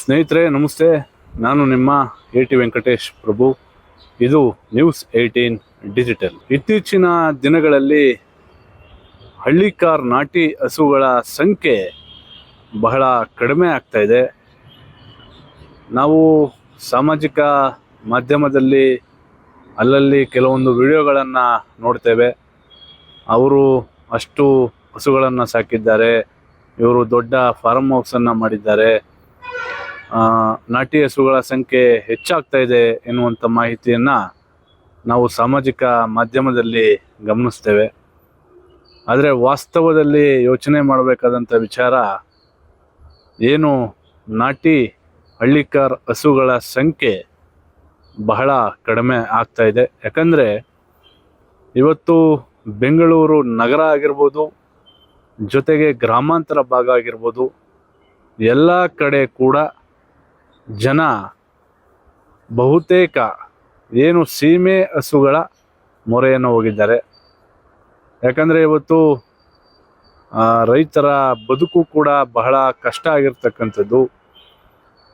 ಸ್ನೇಹಿತರೆ ನಮಸ್ತೆ. ನಾನು ನಿಮ್ಮ AT ವೆಂಕಟೇಶ್ ಪ್ರಭು. ಇದು News18 ಡಿಜಿಟಲ್. ಇತ್ತೀಚಿನ ದಿನಗಳಲ್ಲಿ ಹಳ್ಳಿಕಾರ್ ನಾಟಿ ಹಸುಗಳ ಸಂಖ್ಯೆ ಬಹಳ ಕಡಿಮೆ ಆಗ್ತಾ ಇದೆ. ನಾವು ಸಾಮಾಜಿಕ ಮಾಧ್ಯಮದಲ್ಲಿ ಅಲ್ಲಲ್ಲಿ ಕೆಲವೊಂದು ವಿಡಿಯೋಗಳನ್ನು ನೋಡ್ತೇವೆ. ಅವರು ಅಷ್ಟು ಹಸುಗಳನ್ನು ಸಾಕಿದ್ದಾರೆ, ಇವರು ದೊಡ್ಡ ಫಾರ್ಮ್ ಹೌಸನ್ನು ಮಾಡಿದ್ದಾರೆ, ನಾಟಿ ಹಸುಗಳ ಸಂಖ್ಯೆ ಹೆಚ್ಚಾಗ್ತಾ ಇದೆ ಎನ್ನುವಂಥ ಮಾಹಿತಿಯನ್ನು ನಾವು ಸಾಮಾಜಿಕ ಮಾಧ್ಯಮದಲ್ಲಿ ಗಮನಿಸ್ತೇವೆ. ಆದರೆ ವಾಸ್ತವದಲ್ಲಿ ಯೋಚನೆ ಮಾಡಬೇಕಾದಂಥ ವಿಚಾರ ಏನು, ನಾಟಿ ಹಳ್ಳಿಕಾರ್ ಹಸುಗಳ ಸಂಖ್ಯೆ ಬಹಳ ಕಡಿಮೆ ಆಗ್ತಾ ಇದೆ. ಯಾಕಂದರೆ ಇವತ್ತು ಬೆಂಗಳೂರು ನಗರ ಆಗಿರ್ಬೋದು, ಜೊತೆಗೆ ಗ್ರಾಮಾಂತರ ಭಾಗ ಆಗಿರ್ಬೋದು, ಎಲ್ಲ ಕಡೆ ಕೂಡ ಜನ ಬಹುತೇಕ ಏನು ಸೀಮೆ ಹಸುಗಳ ಮೊರೆಯನ್ನು ಹೋಗಿದ್ದಾರೆ. ಯಾಕಂದರೆ ಇವತ್ತು ರೈತರ ಬದುಕು ಕೂಡ ಬಹಳ ಕಷ್ಟ ಆಗಿರ್ತಕ್ಕಂಥದ್ದು.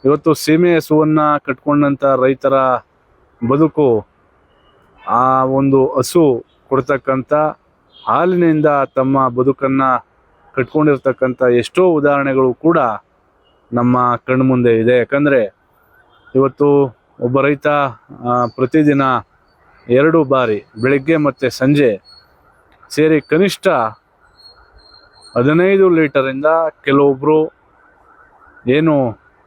ಇವತ್ತು ಸೀಮೆ ಹಸುವನ್ನು ಕಟ್ಕೊಂಡಂಥ ರೈತರ ಬದುಕು, ಆ ಒಂದು ಹಸು ಕೊಡ್ತಕ್ಕಂಥ ಹಾಲಿನಿಂದ ತಮ್ಮ ಬದುಕನ್ನು ಕಟ್ಕೊಂಡಿರ್ತಕ್ಕಂಥ ಎಷ್ಟೋ ಉದಾಹರಣೆಗಳು ಕೂಡ ನಮ್ಮ ಕಣ್ಣು ಮುಂದೆ ಇದೆ. ಯಾಕಂದರೆ ಇವತ್ತು ಒಬ್ಬ ರೈತ ಪ್ರತಿದಿನ 2 ಬಾರಿ ಬೆಳಗ್ಗೆ ಮತ್ತು ಸಂಜೆ ಸೇರಿ ಕನಿಷ್ಠ 15 ಲೀಟರಿಂದ ಕೆಲವೊಬ್ಬರು ಏನು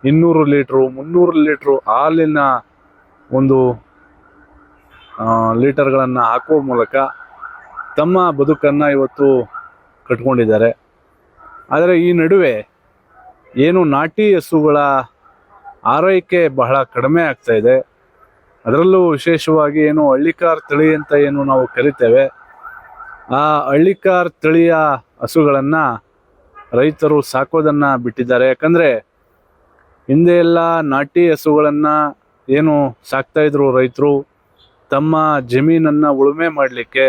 200 ಲೀಟ್ರು 300 ಲೀಟ್ರು ಹಾಲಿನ ಒಂದು ಲೀಟರ್ಗಳನ್ನು ಹಾಕುವ ಮೂಲಕ ತಮ್ಮ ಬದುಕನ್ನು ಇವತ್ತು ಕಟ್ಕೊಂಡಿದ್ದಾರೆ. ಆದರೆ ಈ ನಡುವೆ ಏನು ನಾಟಿ ಹಸುಗಳ ಆರೈಕೆ ಬಹಳ ಕಡಿಮೆ ಆಗ್ತಾ ಇದೆ. ಅದರಲ್ಲೂ ವಿಶೇಷವಾಗಿ ಏನು ಹಳ್ಳಿಕಾರ್ ತಳಿ ಅಂತ ಏನು ನಾವು ಕರಿತೇವೆ, ಆ ಹಳ್ಳಿಕಾರ್ ತಳಿಯ ಹಸುಗಳನ್ನು ರೈತರು ಸಾಕೋದನ್ನು ಬಿಟ್ಟಿದ್ದಾರೆ. ಯಾಕಂದರೆ ಹಿಂದೆ ಎಲ್ಲ ನಾಟಿ ಹಸುಗಳನ್ನು ಏನು ಸಾಕ್ತಾಯಿದ್ರು ರೈತರು, ತಮ್ಮ ಜಮೀನನ್ನು ಉಳುಮೆ ಮಾಡಲಿಕ್ಕೆ,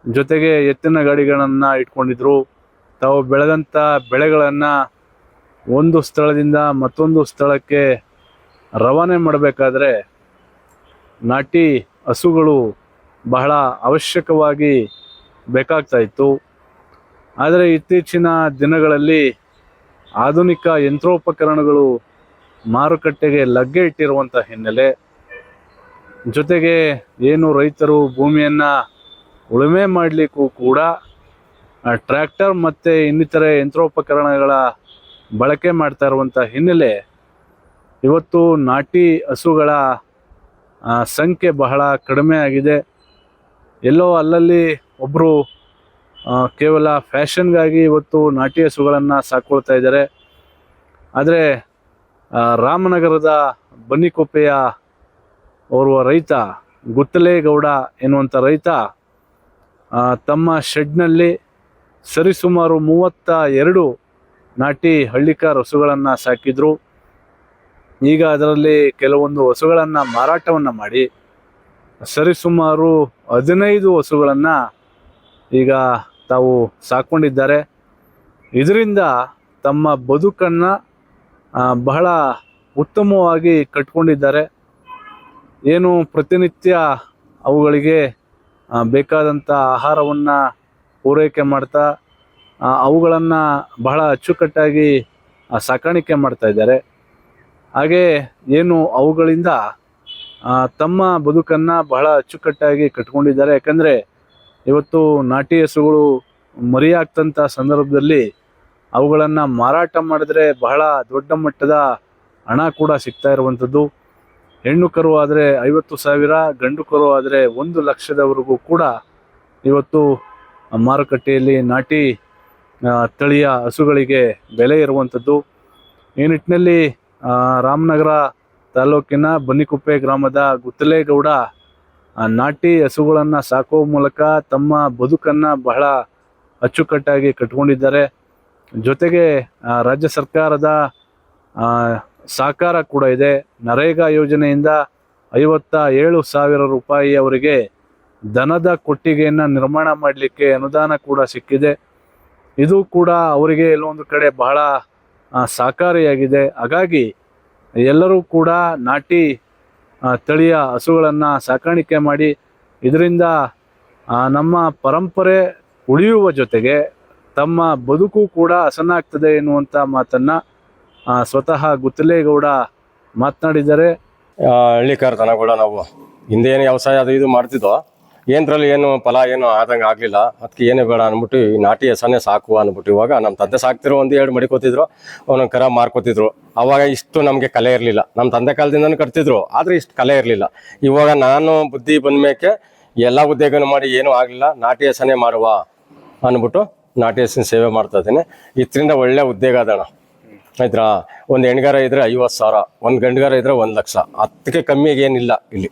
ಜೊತೆಗೆ ಎತ್ತಿನ ಗಾಡಿಗಳನ್ನು ಇಟ್ಕೊಂಡಿದ್ರು. ತಾವು ಬೆಳೆದಂಥ ಬೆಳೆಗಳನ್ನು ಒಂದು ಸ್ಥಳದಿಂದ ಮತ್ತೊಂದು ಸ್ಥಳಕ್ಕೆ ರವಾನೆ ಮಾಡಬೇಕಾದ್ರೆ ನಾಟಿ ಹಸುಗಳು ಬಹಳ ಅವಶ್ಯಕವಾಗಿ ಬೇಕಾಗ್ತಾ ಇತ್ತು. ಆದರೆ ಇತ್ತೀಚಿನ ದಿನಗಳಲ್ಲಿ ಆಧುನಿಕ ಯಂತ್ರೋಪಕರಣಗಳು ಮಾರುಕಟ್ಟೆಗೆ ಲಗ್ಗೆ ಇಟ್ಟಿರುವಂಥ ಹಿನ್ನೆಲೆ, ಜೊತೆಗೆ ಏನು ರೈತರು ಭೂಮಿಯನ್ನು ಉಳುಮೆ ಮಾಡಲಿಕ್ಕೂ ಕೂಡ ಟ್ರ್ಯಾಕ್ಟರ್ ಮತ್ತು ಇನ್ನಿತರೆ ಯಂತ್ರೋಪಕರಣಗಳ ಬಳಕೆ ಮಾಡ್ತಾ ಇರುವಂಥ ಹಿನ್ನೆಲೆ ಇವತ್ತು ನಾಟಿ ಹಸುಗಳ ಸಂಖ್ಯೆ ಬಹಳ ಕಡಿಮೆ ಆಗಿದೆ. ಎಲ್ಲೋ ಅಲ್ಲಲ್ಲಿ ಒಬ್ಬರು ಕೇವಲ ಫ್ಯಾಷನ್ಗಾಗಿ ಇವತ್ತು ನಾಟಿ ಹಸುಗಳನ್ನು ಸಾಕೊಳ್ತಾ ಇದ್ದಾರೆ. ಆದರೆ ರಾಮನಗರದ ಬನ್ನಿಕೊಪ್ಪೆಯ ಓರ್ವ ರೈತ, ಗುತ್ತಲೇಗೌಡ ಎನ್ನುವಂಥ ರೈತ, ತಮ್ಮ ಶೆಡ್ನಲ್ಲಿ ಸರಿಸುಮಾರು 32 ನಾಟಿ ಹಳ್ಳಿಕಾರ್ ಹಸುಗಳನ್ನು ಸಾಕಿದ್ರು. ಈಗ ಅದರಲ್ಲಿ ಕೆಲವೊಂದು ಹಸುಗಳನ್ನು ಮಾರಾಟವನ್ನು ಮಾಡಿ ಸರಿಸುಮಾರು 15 ಹಸುಗಳನ್ನು ಈಗ ತಾವು ಸಾಕೊಂಡಿದ್ದಾರೆ. ಇದರಿಂದ ತಮ್ಮ ಬದುಕನ್ನು ಬಹಳ ಉತ್ತಮವಾಗಿ ಕಟ್ಕೊಂಡಿದ್ದಾರೆ. ಏನು ಪ್ರತಿನಿತ್ಯ ಅವುಗಳಿಗೆ ಬೇಕಾದಂಥ ಆಹಾರವನ್ನು ಪೂರೈಕೆ ಮಾಡ್ತಾ ಅವುಗಳನ್ನು ಬಹಳ ಅಚ್ಚುಕಟ್ಟಾಗಿ ಸಾಕಾಣಿಕೆ ಮಾಡ್ತಾ ಇದ್ದಾರೆ. ಹಾಗೆ ಏನು ಅವುಗಳಿಂದ ತಮ್ಮ ಬದುಕನ್ನು ಬಹಳ ಅಚ್ಚುಕಟ್ಟಾಗಿ ಕಟ್ಕೊಂಡಿದ್ದಾರೆ. ಯಾಕಂದರೆ ಇವತ್ತು ನಾಟಿ ಹಸುಗಳು ಮರಿಯಾಗ್ತಂಥ ಸಂದರ್ಭದಲ್ಲಿ ಅವುಗಳನ್ನು ಮಾರಾಟ ಮಾಡಿದ್ರೆ ಬಹಳ ದೊಡ್ಡ ಮಟ್ಟದ ಹಣ ಕೂಡ ಸಿಗ್ತಾ ಇರುವಂಥದ್ದು. ಹೆಣ್ಣು ಕರು ಆದರೆ 50,000, ಗಂಡು ಕರು ಆದರೆ 1 ಲಕ್ಷದವರೆಗೂ ಕೂಡ ಇವತ್ತು ಮಾರುಕಟ್ಟೆಯಲ್ಲಿ ನಾಟಿ ತಳಿಯ ಹಸುಗಳಿಗೆ ಬೆಲೆ ಇರುವಂಥದ್ದು. ಈ ನಿಟ್ಟಿನಲ್ಲಿ ರಾಮನಗರ ತಾಲೂಕಿನ ಬನ್ನಿಕೊಪ್ಪೆ ಗ್ರಾಮದ ಗುತ್ತಲೇಗೌಡ ನಾಟಿ ಹಸುಗಳನ್ನು ಸಾಕುವ ಮೂಲಕ ತಮ್ಮ ಬದುಕನ್ನು ಬಹಳ ಅಚ್ಚುಕಟ್ಟಾಗಿ ಕಟ್ಕೊಂಡಿದ್ದಾರೆ. ಜೊತೆಗೆ ರಾಜ್ಯ ಸರ್ಕಾರದ ಸಹಕಾರ ಕೂಡ ಇದೆ. ನರೇಗಾ ಯೋಜನೆಯಿಂದ 57,000 ರೂಪಾಯಿ ಅವರಿಗೆ ದನದ ಕೊಟ್ಟಿಗೆಯನ್ನು ನಿರ್ಮಾಣ ಮಾಡಲಿಕ್ಕೆ ಅನುದಾನ ಕೂಡ ಸಿಕ್ಕಿದೆ. ಇದು ಕೂಡ ಅವರಿಗೆ ಎಲ್ಲೊಂದು ಕಡೆ ಬಹಳ ಸಹಕಾರಿಯಾಗಿದೆ. ಹಾಗಾಗಿ ಎಲ್ಲರೂ ಕೂಡ ನಾಟಿ ತಳಿಯ ಹಸುಗಳನ್ನು ಸಾಕಾಣಿಕೆ ಮಾಡಿ ಇದರಿಂದ ನಮ್ಮ ಪರಂಪರೆ ಉಳಿಯುವ ಜೊತೆಗೆ ತಮ್ಮ ಬದುಕು ಕೂಡ ಹಸನಾಗ್ತದೆ ಎನ್ನುವಂಥ ಮಾತನ್ನು ಸ್ವತಃ ಗುತ್ತಲೇಗೌಡ ಮಾತನಾಡಿದ್ದಾರೆ. ಹಳ್ಳಿಕಾರ ದನ ಕೂಡ ನಾವು ಹಿಂದೆ ಏನು ವ್ಯವಸಾಯ ಅದು ಇದು ಮಾಡ್ತಿದ್ದೋ ಏನರಲ್ಲಿ ಏನು ಫಲ ಏನು ಆದಂಗೆ ಆಗಲಿಲ್ಲ. ಅದಕ್ಕೆ ಏನೇ ಬೇಡ ಅಂದ್ಬಿಟ್ಟು ಈ ನಾಟಿ ಹೆಸನೇ ಸಾಕು ಅಂದ್ಬಿಟ್ಟು ಇವಾಗ ನಮ್ಮ ತಂದೆ ಸಾಕ್ತಿರೋ 1-2 ಮಡಿಕೋತಿದ್ರು, ಒಂದೊಂದು ಕರ ಮಾರ್ಕೋತಿದ್ರು. ಅವಾಗ ಇಷ್ಟು ನಮಗೆ ಕಲೆ ಇರಲಿಲ್ಲ. ನಮ್ಮ ತಂದೆ ಕಾಲದಿಂದನೂ ಕಟ್ತಿದ್ರು, ಆದರೆ ಇಷ್ಟು ಕಲೆ ಇರಲಿಲ್ಲ. ಇವಾಗ ನಾನು ಬುದ್ಧಿ ಬಂದ್ಮೇಲೆ ಎಲ್ಲ ಉದ್ಯೋಗನೂ ಮಾಡಿ ಏನೂ ಆಗಲಿಲ್ಲ, ನಾಟಿ ಹೆಸನೇ ಮಾಡುವ ಅಂದ್ಬಿಟ್ಟು ನಾಟಿ ಹೆಸರಿನ ಸೇವೆ ಮಾಡ್ತಾ ಇದ್ದೀನಿ. ಇದರಿಂದ ಒಳ್ಳೆ ಉದ್ಯೋಗ ಅದಣ ಆಯ್ತಾ. ಒಂದು ಹೆಣ್ಗಾರ ಇದ್ರೆ 50,000, ಒಂದು ಗಂಡುಗಾರ ಇದ್ರೆ 1 ಲಕ್ಷ. ಅದಕ್ಕೆ ಕಮ್ಮಿಗೆ ಏನಿಲ್ಲ ಇಲ್ಲಿ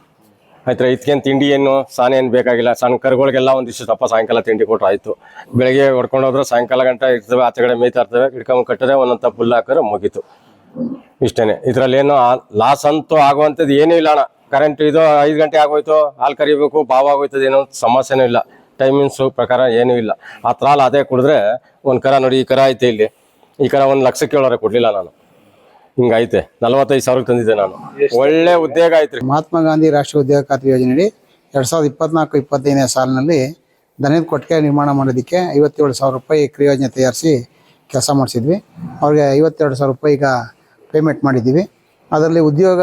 ಆಯ್ತಾ. ಇದಕ್ಕೇನು ತಿಂಡಿ ಏನು ಸಾನೆ ಏನು ಬೇಕಾಗಿಲ್ಲ. ಸಣ್ಣ ಕರುಗಳಿಗೆಲ್ಲ ಒಂದಿಷ್ಟು ತಪ್ಪ ಸಾಯಂಕಾಲ ತಿಂಡಿ ಕೊಟ್ಟರೆ ಆಯಿತು. ಬೆಳಗ್ಗೆ ಹೊಡ್ಕೊಂಡು ಹೋದ್ರೆ ಸಾಯಂಕಾಲ ಗಂಟ ಇರ್ತವೆ, ಆಚೆ ಕಡೆ ಮೇಯ್ತಾ ಇರ್ತವೆ. ಹಿಡ್ಕೊಂಡು ಕಟ್ಟಿದ್ರೆ ಒಂದೊಂದು ತಪ್ಪು ಹುಲ್ಲು ಹಾಕಿದ್ರೆ ಮುಗೀತು. ಇಷ್ಟೇ. ಇದರಲ್ಲೇನು ಲಾಸ್ ಅಂತೂ ಆಗುವಂಥದ್ದು ಏನೂ ಇಲ್ಲ ಅಣ್ಣ. ಕರೆಂಟ್ ಇದು 5 ಗಂಟೆ ಆಗೋಯ್ತು, ಹಾಲು ಕರಿಬೇಕು, ಬಾವು ಆಗೋಯ್ತದೆ, ಏನೋ ಸಮಸ್ಯೆನೂ ಇಲ್ಲ. ಟೈಮಿಂಗ್ಸು ಪ್ರಕಾರ ಏನೂ ಇಲ್ಲ. ಆ ಥರ ಅದೇ ಕುಡಿದ್ರೆ ಒಂದು ಕರ ನೋಡಿ, ಈ ಕರ ಐತೆ ಇಲ್ಲಿ, ಈ ಕರ 1 ಲಕ್ಷಕ್ಕೆ ಹೇಳೋರೆ ಕೊಡಲಿಲ್ಲ ನಾನು. ಹಿಂಗೈತೆ 45,000 ತಂದಿದ್ದೆ ನಾನು. ಒಳ್ಳೆ ಉದ್ಯೋಗ ಐತ್ರಿ. ಮಹಾತ್ಮ ಗಾಂಧಿ ರಾಷ್ಟ್ರೀಯ ಉದ್ಯೋಗ ಖಾತ್ರಿ ಯೋಜನೆಯಡಿ 2024-25ನೇ ಸಾಲಿನಲ್ಲಿ ದನದ ಕೊಟ್ಟಿಗೆ ನಿರ್ಮಾಣ ಮಾಡೋದಕ್ಕೆ 57,000 ರೂಪಾಯಿ ಕ್ರಿಯೋಜನೆ ತಯಾರಿಸಿ ಕೆಲಸ ಮಾಡಿಸಿದ್ವಿ. ಅವ್ರಿಗೆ 52,000 ರೂಪಾಯಿ ಈಗ ಪೇಮೆಂಟ್ ಮಾಡಿದ್ದೀವಿ. ಅದರಲ್ಲಿ ಉದ್ಯೋಗ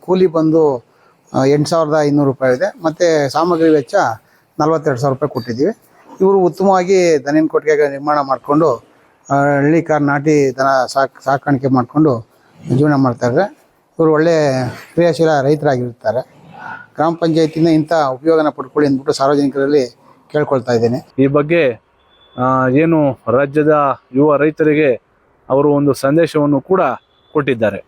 ಕೂಲಿ ಬಂದು 8,500 ರೂಪಾಯಿ ಇದೆ, ಮತ್ತು ಸಾಮಗ್ರಿ ವೆಚ್ಚ 42,000 ರೂಪಾಯಿ ಕೊಟ್ಟಿದ್ದೀವಿ. ಇವರು ಉತ್ತಮವಾಗಿ ದನಿನ ಕೊಟ್ಟಿಗೆ ನಿರ್ಮಾಣ ಮಾಡಿಕೊಂಡು ಹಳ್ಳಿಕಾರ ನಾಟಿ ದನ ಸಾಕಾಣಿಕೆ ಮಾಡಿಕೊಂಡು ಜೀವನ ಮಾಡ್ತಾರೆ. ಇವರು ಒಳ್ಳೆ ಕ್ರಿಯಾಶೀಲ ರೈತರಾಗಿರ್ತಾರೆ. ಗ್ರಾಮ ಪಂಚಾಯತಿಯಿಂದ ಇಂಥ ಉಪಯೋಗನ ಪಡ್ಕೊಳ್ಳಿ ಅಂದ್ಬಿಟ್ಟು ಸಾರ್ವಜನಿಕರಲ್ಲಿ ಕೇಳ್ಕೊಳ್ತಾ ಇದ್ದೇನೆ. ಈ ಬಗ್ಗೆ ಏನು ರಾಜ್ಯದ ಯುವ ರೈತರಿಗೆ ಅವರು ಒಂದು ಸಂದೇಶವನ್ನು ಕೂಡ ಕೊಟ್ಟಿದ್ದಾರೆ.